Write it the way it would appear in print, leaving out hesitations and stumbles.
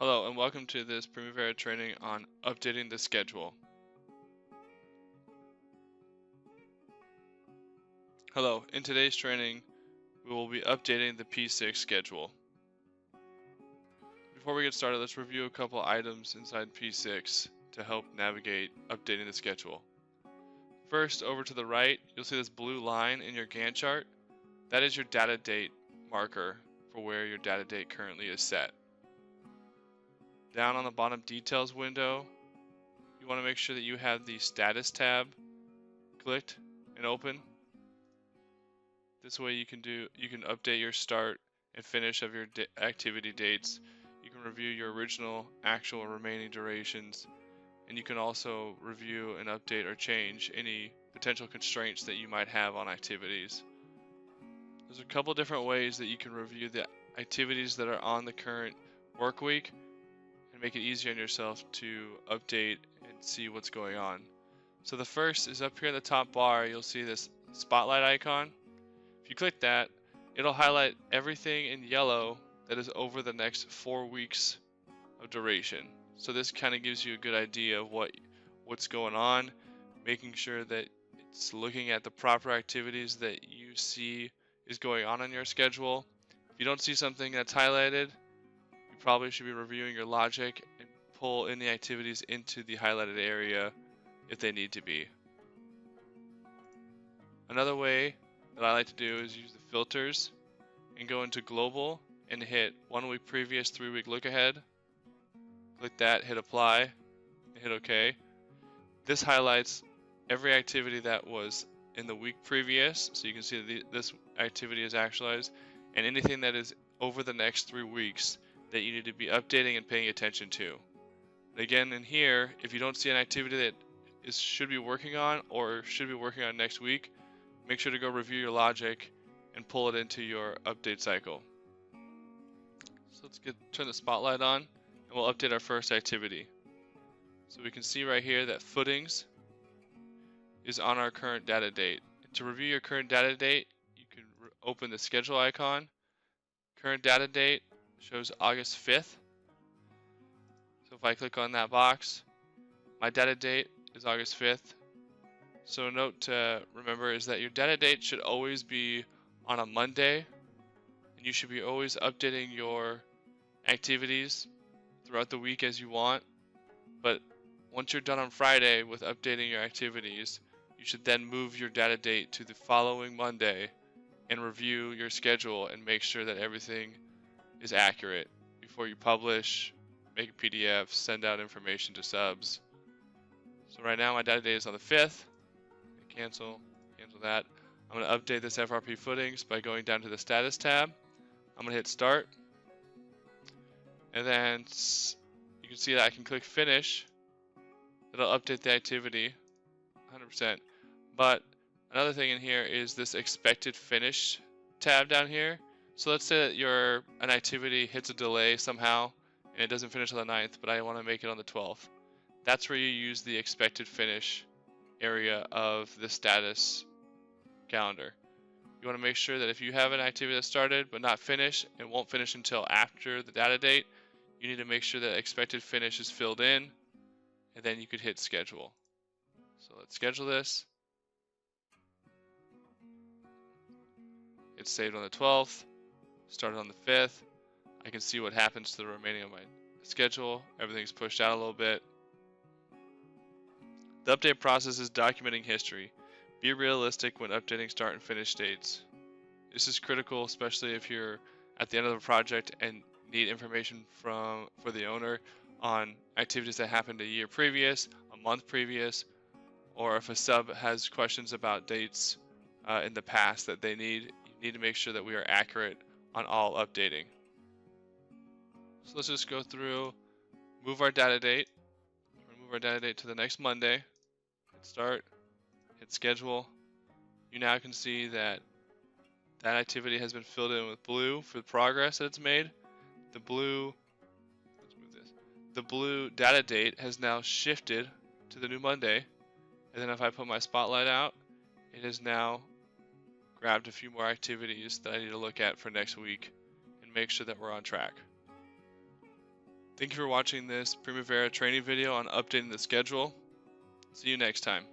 Hello and welcome to this Primavera training on updating the schedule. Hello, in today's training we will be updating the P6 schedule. Before we get started, let's review a couple items inside P6 to help navigate updating the schedule. First, over to the right, you'll see this blue line in your Gantt chart. That is your data date marker for where your data date currently is set. Down on the bottom details window, you want to make sure that you have the status tab clicked and open. This way you can update your start and finish of your activity dates. You can review your original, actual, remaining durations, and you can also review and update or change any potential constraints that you might have on activities. There's a couple different ways that you can review the activities that are on the current work week and make it easier on yourself to update and see what's going on. So the first is up here in the top bar. You'll see this spotlight icon. If you click that, it'll highlight everything in yellow that is over the next 4 weeks of duration. So this kind of gives you a good idea of what's going on, making sure that it's looking at the proper activities that you see is going on in your schedule. If you don't see something that's highlighted, you probably should be reviewing your logic and pull any activities into the highlighted area if they need to be. Another way that I like to do is use the filters and go into global and hit 1 week previous, 3 week look ahead. Click that, hit apply, and hit OK. This highlights every activity that was in the week previous, so you can see that this activity is actualized, and anything that is over the next 3 weeks that you need to be updating and paying attention to. And again, in here, if you don't see an activity that should be working on or should be working on next week, make sure to go review your logic and pull it into your update cycle. So let's turn the spotlight on and we'll update our first activity. So we can see right here that footings is on our current data date. And to review your current data date, you can open the schedule icon. Current data date shows August 5th. So if I click on that box, my data date is August 5th. So a note to remember is that your data date should always be on a Monday, and you should be always updating your activities throughout the week as you want. But once you're done on Friday with updating your activities, you should then move your data date to the following Monday and review your schedule and make sure that everything is accurate before you publish, make a PDF, send out information to subs. So right now my data date is on the 5th. Cancel that. I'm going to update this FRP footings by going down to the status tab. I'm going to hit start, and then you can see that I can click finish. It'll update the activity 100%. But another thing in here is this expected finish tab down here. So let's say that an activity hits a delay somehow and it doesn't finish on the 9th, but I want to make it on the 12th. That's where you use the expected finish area of the status calendar. You want to make sure that if you have an activity that started but not finished and won't finish until after the data date, you need to make sure that expected finish is filled in, and then you could hit schedule. So let's schedule this. It's saved on the 12th, started on the 5th. I can see what happens to the remaining of my schedule. Everything's pushed out a little bit. The update process is documenting history. Be realistic when updating start and finish dates. This is critical, especially if you're at the end of the project and need information for the owner on activities that happened a year previous, a month previous, or if a sub has questions about dates in the past that you need to make sure that we are accurate on all updating. So let's just go through, move our data date. Move our data date to the next Monday. Hit start, hit schedule. You now can see that activity has been filled in with blue for the progress that it's made. The blue data date has now shifted to the new Monday. And then if I put my spotlight out, it has now grabbed a few more activities that I need to look at for next week and make sure that we're on track. Thank you for watching this Primavera training video on updating the schedule. See you next time.